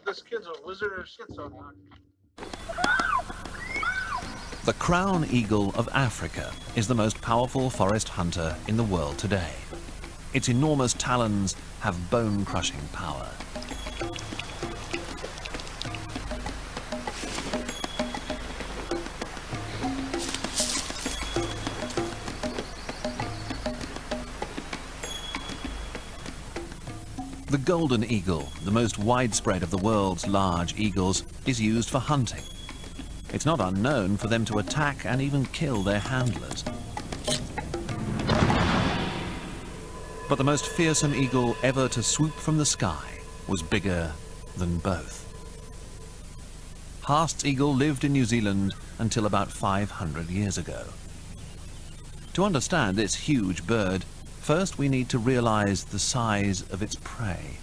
this kid's a wizard or shit, so The crown eagle of Africa is the most powerful forest hunter in the world today. Its enormous talons have bone-crushing power. The golden eagle, the most widespread of the world's large eagles, is used for hunting. It's not unknown for them to attack and even kill their handlers. But the most fearsome eagle ever to swoop from the sky was bigger than both. Haast's eagle lived in New Zealand until about 500 years ago. To understand this huge bird, first we need to realize the size of its prey.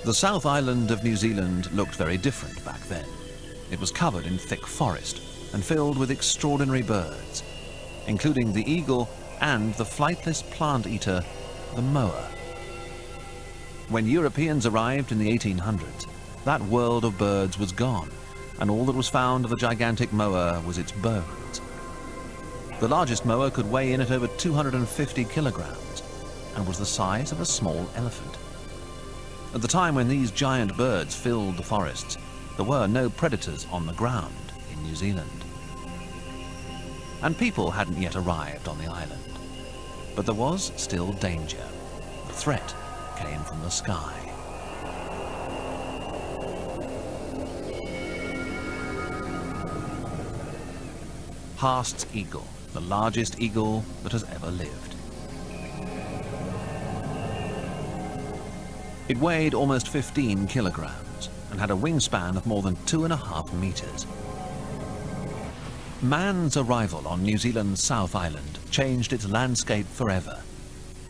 The South Island of New Zealand looked very different back then. It was covered in thick forest and filled with extraordinary birds, including the eagle and the flightless plant eater, the moa. When Europeans arrived in the 1800s, that world of birds was gone, and all that was found of the gigantic moa was its bones. The largest moa could weigh in at over 250 kilograms and was the size of a small elephant. At the time when these giant birds filled the forests, there were no predators on the ground in New Zealand. And people hadn't yet arrived on the island. But there was still danger. The threat came from the sky. Haast's eagle, the largest eagle that has ever lived. It weighed almost 15 kilograms and had a wingspan of more than 2.5 meters. Man's arrival on New Zealand's South Island changed its landscape forever.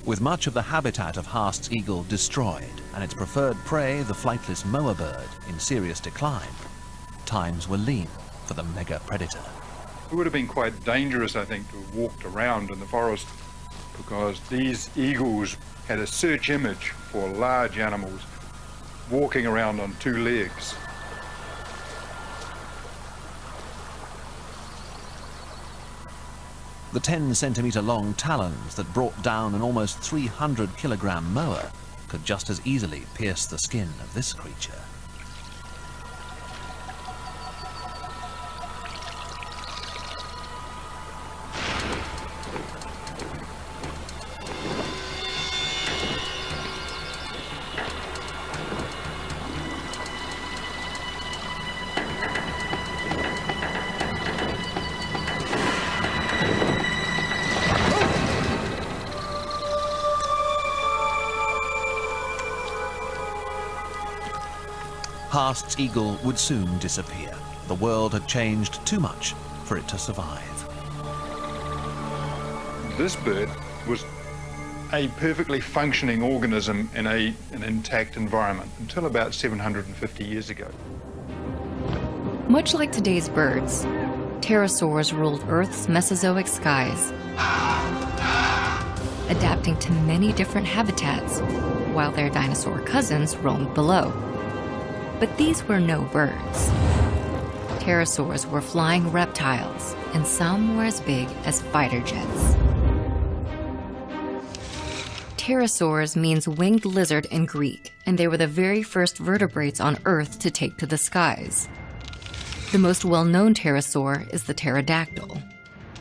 With much of the habitat of Haast's eagle destroyed and its preferred prey, the flightless moa bird, in serious decline, times were lean for the mega predator. It would have been quite dangerous, I think, to have walked around in the forest because these eagles had a search image for large animals walking around on two legs. The 10-centimeter long talons that brought down an almost 300-kilogram moa could just as easily pierce the skin of this creature. Haast's eagle would soon disappear. The world had changed too much for it to survive. This bird was a perfectly functioning organism in an intact environment until about 750 years ago. Much like today's birds, pterosaurs ruled Earth's Mesozoic skies, adapting to many different habitats, while their dinosaur cousins roamed below. But these were no birds. Pterosaurs were flying reptiles, and some were as big as fighter jets. Pterosaurs means winged lizard in Greek, and they were the very first vertebrates on Earth to take to the skies. The most well-known pterosaur is the pterodactyl.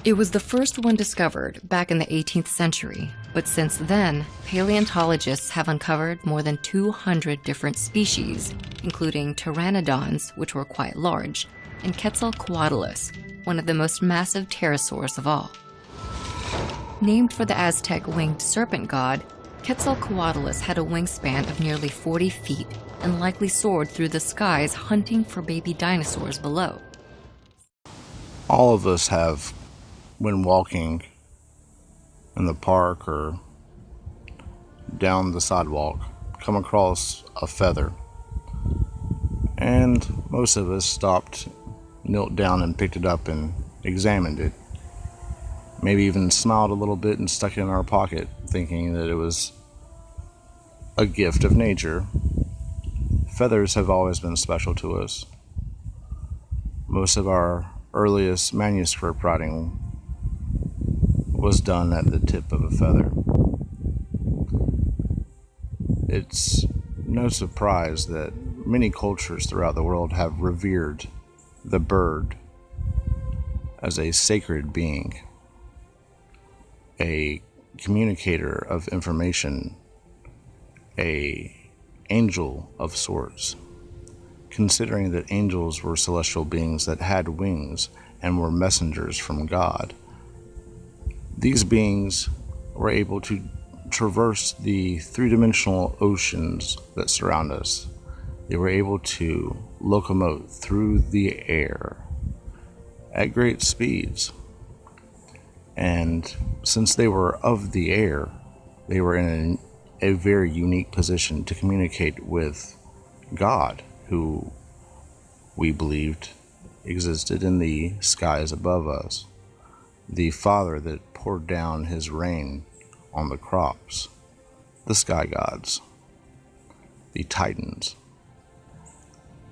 It was the first one discovered back in the 18th century, but since then, paleontologists have uncovered more than 200 different species, including pteranodons, which were quite large, and Quetzalcoatlus, one of the most massive pterosaurs of all. Named for the Aztec winged serpent god, Quetzalcoatlus had a wingspan of nearly 40 feet and likely soared through the skies hunting for baby dinosaurs below. All of us have, when walking in the park or down the sidewalk, come across a feather. And most of us stopped, knelt down and picked it up and examined it. Maybe even smiled a little bit and stuck it in our pocket, thinking that it was a gift of nature, feathers have always been special to us. Most of our earliest manuscript writing was done at the tip of a feather. It's no surprise that many cultures throughout the world have revered the bird as a sacred being, a communicator of information, a angel of sorts, considering that angels were celestial beings that had wings and were messengers from God. These beings were able to traverse the three-dimensional oceans that surround us. They were able to locomote through the air at great speeds. And since they were of the air, they were in a very unique position to communicate with God, who we believed existed in the skies above us, the Father that poured down his rain on the crops, the sky gods, the Titans.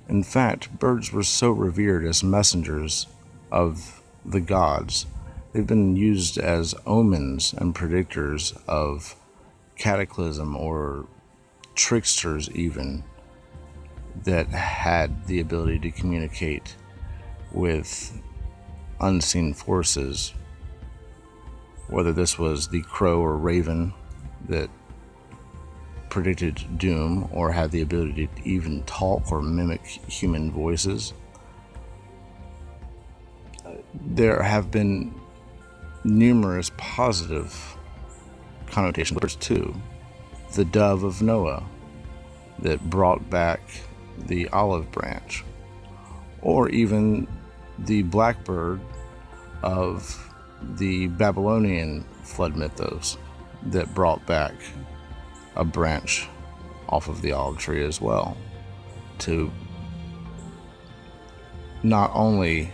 In fact, birds were so revered as messengers of the gods. They've been used as omens and predictors of cataclysm, or tricksters even, that had the ability to communicate with unseen forces, whether this was the crow or raven that predicted doom or had the ability to even talk or mimic human voices. There have been numerous positive connotations with birds too. The dove of Noah that brought back the olive branch, or even the blackbird of the Babylonian flood mythos that brought back a branch off of the olive tree as well, to not only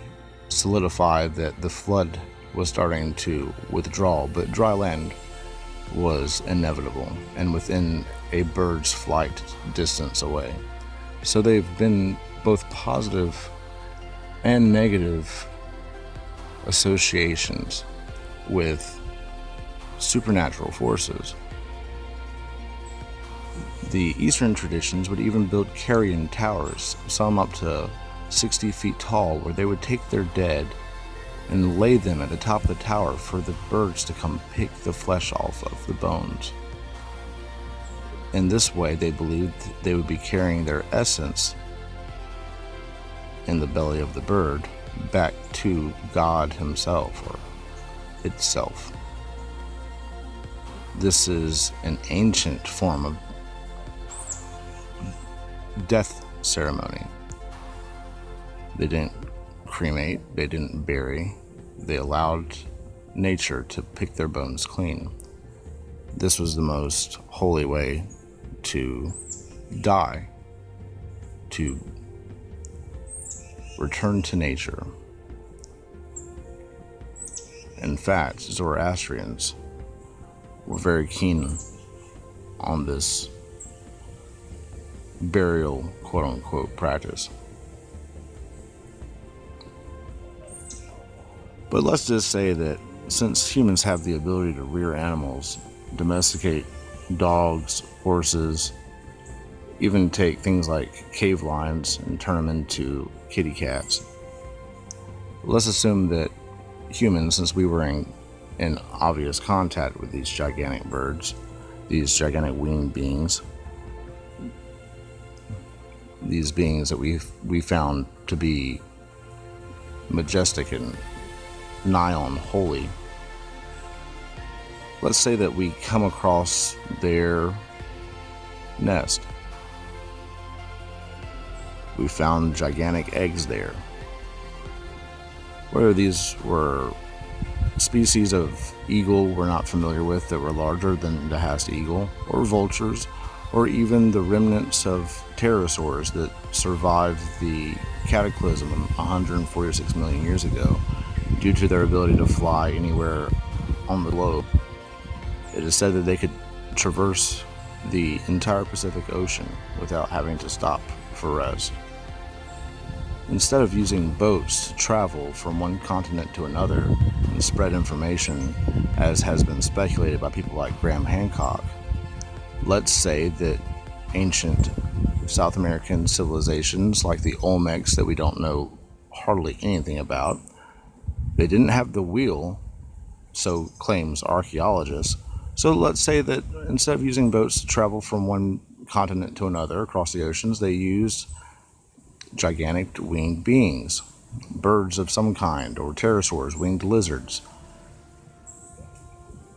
solidify that the flood was starting to withdraw, but dry land was inevitable and within a bird's flight distance away. So they've been both positive and negative associations with supernatural forces. The Eastern traditions would even build carrion towers, some up to 60 feet tall, where they would take their dead and lay them at the top of the tower for the birds to come pick the flesh off of the bones. In this way, they believed they would be carrying their essence in the belly of the bird back to God himself, or itself. This is an ancient form of death ceremony. They didn't cremate, they didn't bury, they allowed nature to pick their bones clean. This was the most holy way to die, to return to nature. In fact, Zoroastrians were very keen on this burial, quote-unquote, practice. But let's just say that since humans have the ability to rear animals, domesticate dogs, horses, even take things like cave lions and turn them into kitty cats, let's assume that humans, since we were in obvious contact with these gigantic birds, these gigantic winged beings, these beings that we found to be majestic and nigh on holy. Let's say that we come across their nest. We found gigantic eggs there. Whether these were species of eagle we're not familiar with that were larger than the Hast eagle, or vultures, or even the remnants of pterosaurs that survived the cataclysm 146 million years ago due to their ability to fly anywhere on the globe. It is said that they could traverse the entire Pacific Ocean without having to stop for rest. Instead of using boats to travel from one continent to another and spread information, as has been speculated by people like Graham Hancock, let's say that ancient South American civilizations like the Olmecs that we don't know hardly anything about, they didn't have the wheel, so claims archaeologists. So let's say that instead of using boats to travel from one continent to another across the oceans, they used gigantic winged beings, birds of some kind, or pterosaurs, winged lizards.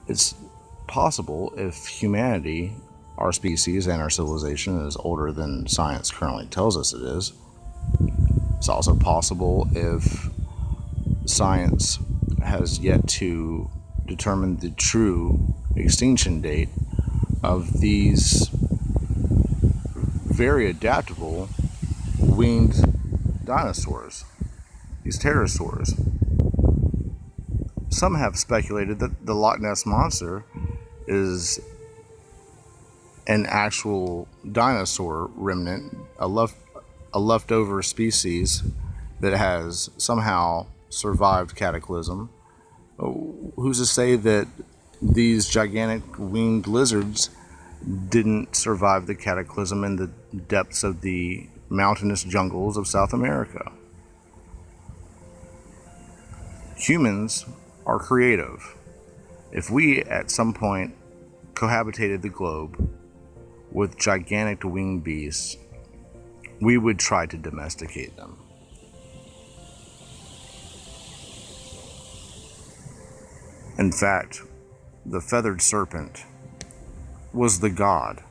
It's possible, if humanity, our species and our civilization, is older than science currently tells us it is, it's also possible if science has yet to determine the true extinction date of these very adaptable winged dinosaurs, these pterosaurs. Some have speculated that the Loch Ness Monster is an actual dinosaur remnant, a leftover species that has somehow survived cataclysm. Who's to say that these gigantic winged lizards didn't survive the cataclysm in the depths of the mountainous jungles of South America? Humans are creative. If we at some point cohabitated the globe with gigantic winged beasts, we would try to domesticate them. In fact, the feathered serpent was the god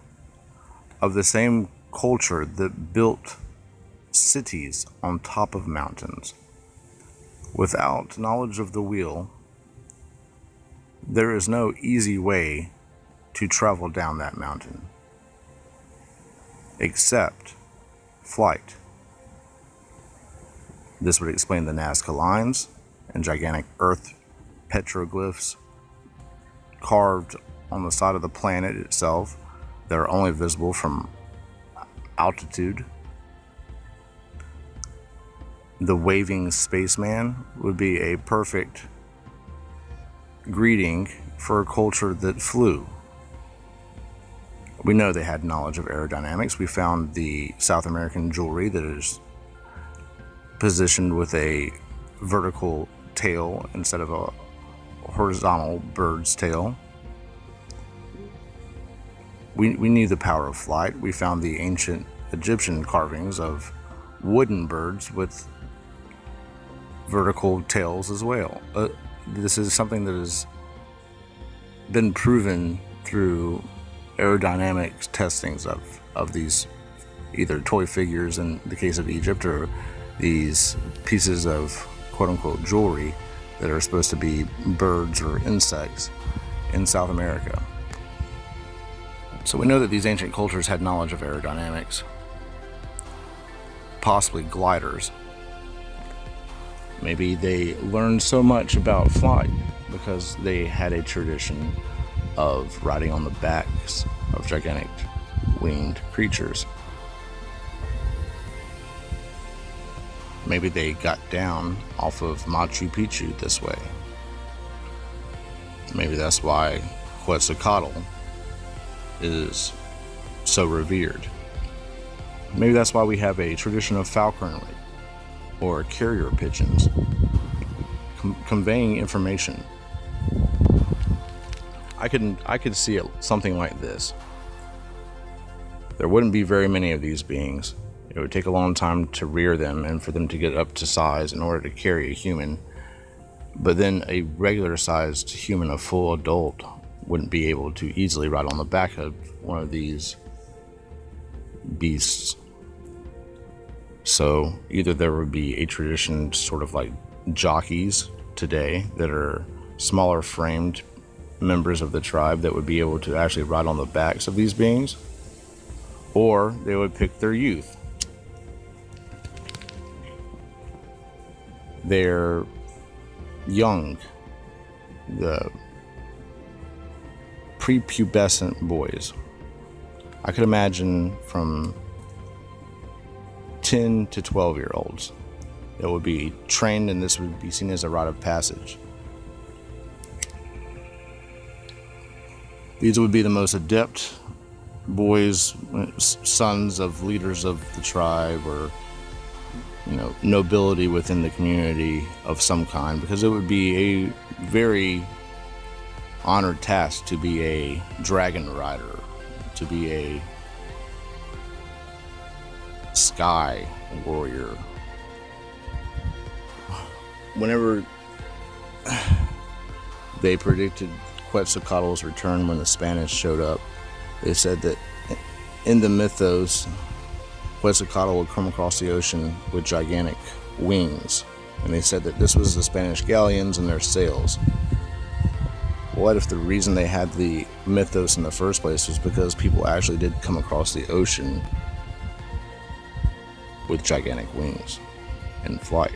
of the same culture that built cities on top of mountains. Without knowledge of the wheel, there is no easy way to travel down that mountain, except flight. This would explain the Nazca lines and gigantic earth petroglyphs carved on the side of the planet itself that are only visible from altitude. The waving spaceman would be a perfect greeting for a culture that flew. We know they had knowledge of aerodynamics. We found the South American jewelry that is positioned with a vertical tail instead of a horizontal bird's tail. We knew the power of flight. We found the ancient Egyptian carvings of wooden birds with vertical tails as well. This is something that has been proven through aerodynamics testings of these either toy figures in the case of Egypt, or these pieces of quote-unquote jewelry that are supposed to be birds or insects in South America. So we know that these ancient cultures had knowledge of aerodynamics, possibly gliders. Maybe they learned so much about flight because they had a tradition of riding on the backs of gigantic winged creatures. Maybe they got down off of Machu Picchu this way. Maybe that's why Quetzalcoatl is so revered. Maybe that's why we have a tradition of falconry or carrier pigeons conveying information. I could see it something like this. There wouldn't be very many of these beings. It would take a long time to rear them and for them to get up to size in order to carry a human. But then a regular sized human, a full adult, wouldn't be able to easily ride on the back of one of these beasts. So either there would be a tradition sort of like jockeys today that are smaller framed members of the tribe that would be able to actually ride on the backs of these beings, or they would pick their youth. They're young, the prepubescent boys I could imagine from 10 to 12-year-olds that would be trained, and this would be seen as a rite of passage. These would be the most adept boys, sons of leaders of the tribe, or nobility within the community of some kind, because it would be a very honored task to be a dragon rider, to be a sky warrior. Whenever they predicted Quetzalcoatl's return when the Spanish showed up, they said that in the mythos, Quetzalcoatl would come across the ocean with gigantic wings, and they said that this was the Spanish galleons and their sails. What if the reason they had the mythos in the first place was because people actually did come across the ocean with gigantic wings in flight?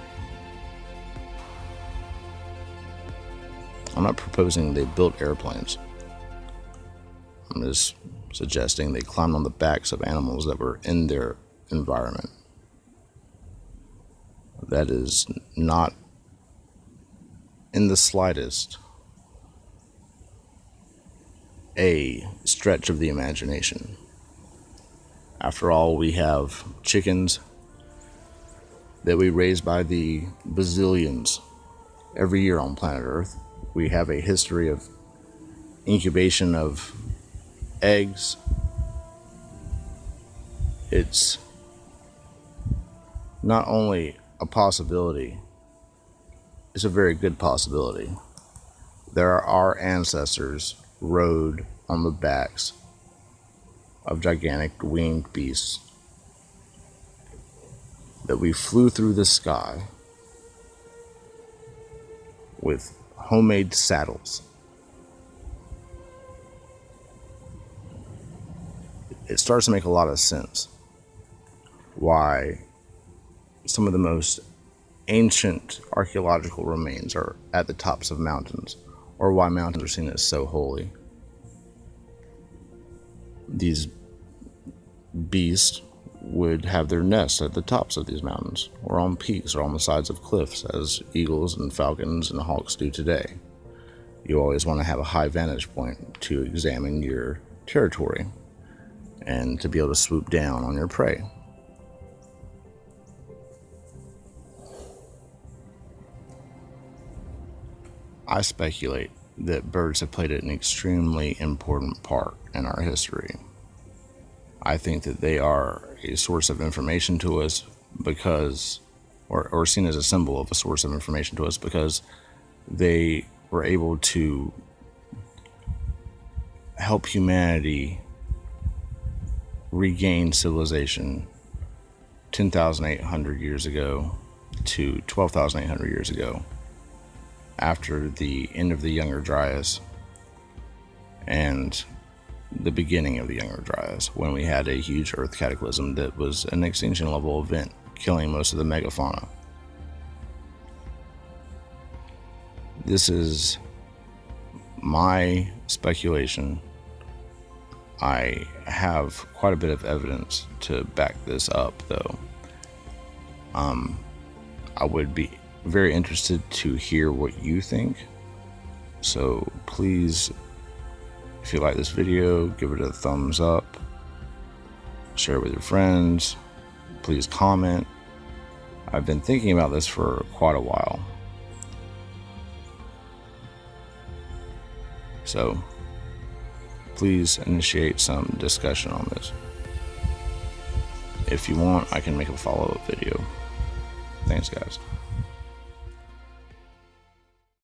I'm not proposing they built airplanes. I'm just suggesting they climbed on the backs of animals that were in their environment. That is not in the slightest a stretch of the imagination. After all, we have chickens that we raise by the bazillions every year on planet Earth. We have a history of incubation of eggs. It's not only a possibility, it's a very good possibility. Our ancestors rode on the backs of gigantic winged beasts, that we flew through the sky with homemade saddles. It starts to make a lot of sense why some of the most ancient archaeological remains are at the tops of mountains, or why mountains are seen as so holy. These beasts would have their nests at the tops of these mountains, or on peaks, or on the sides of cliffs, as eagles and falcons and hawks do today. You always want to have a high vantage point to examine your territory and to be able to swoop down on your prey. I speculate that birds have played an extremely important part in our history. I think that they are a source of information to us because, or seen as a symbol of a source of information to us, because they were able to help humanity regain civilization 10,800 years ago to 12,800 years ago, after the end of the Younger Dryas and the beginning of the Younger Dryas, when we had a huge earth cataclysm that was an extinction level event, killing most of the megafauna. This is my speculation. I have quite a bit of evidence to back this up, though. I would be very interested to hear what you think. So please, if you like this video, give it a thumbs up, share it with your friends, please comment. I've been thinking about this for quite a while. So please initiate some discussion on this. If you want, I can make a follow-up video. Thanks, guys.